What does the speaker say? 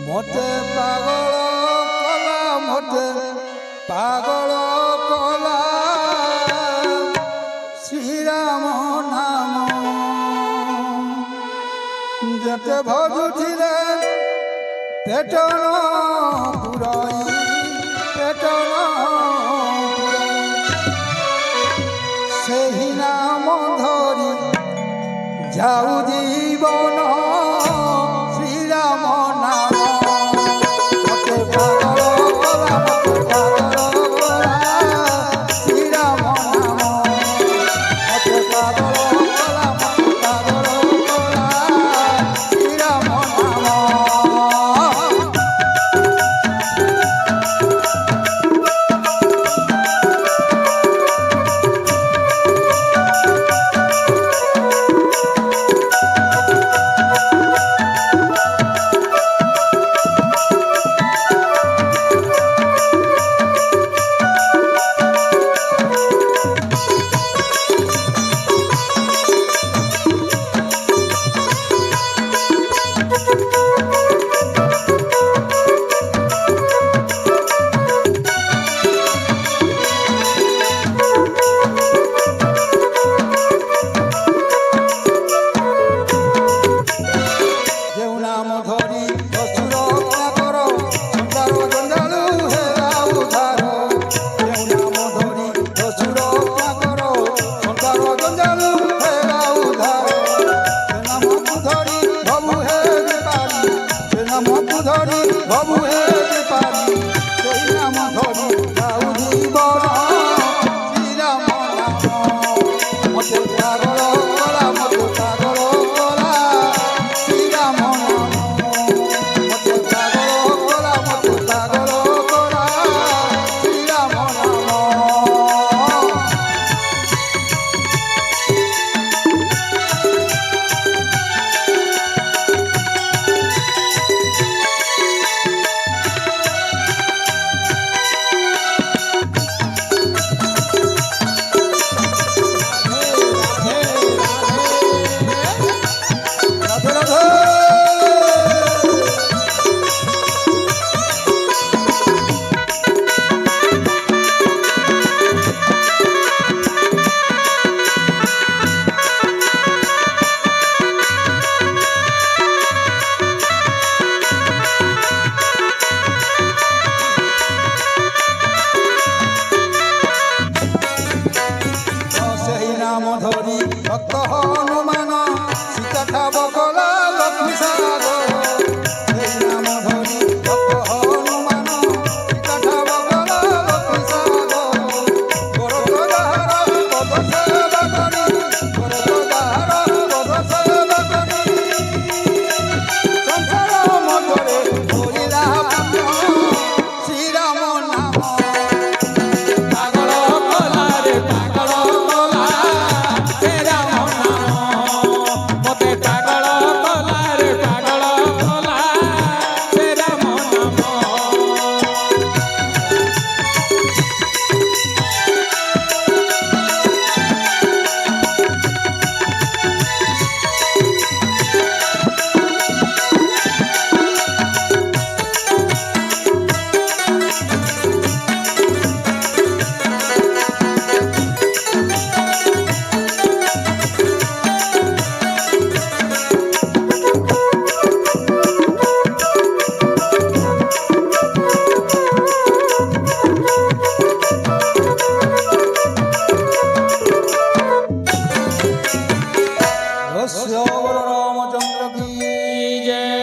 મોટે પાગળ કલા મોટે પાગળ કલા શ્રી રામ નામ যেতে ভজুছিলে পেটন পুরাই পেটন সেই নাম ধরি যাও জীবন শ্রীরাম নাম মতে পাগল কলা মতে পাগল কলা শ্রীরাম নাম মতে পাগল কলা মতে পাগল কলা শ্রীরাম নাম বাবু হে পারি সেই নাম ধরি যাও জীবন শ্রীরাম নাম মতে পাগল কলা মতে পাগল কলা শ্রীরাম নাম মতে পাগল কলা মতে পাগল কলা শ্রীরাম নাম নাম ধরি ভক্ত হনুমান সীতা ঠাব কলা লক্ষ্মী সাগর সেই নাম ধরি ভক্ত হনুমান সীতা ঠাব কলা লক্ষ্মী সাগর করত যাহার পদ সেবা করি করত যাহার পদ সেবা করি সংসার মধ্যে ধরিলা শ্রীরাম নাম পাগল কলা রে পাগল रामचंद्र की जय।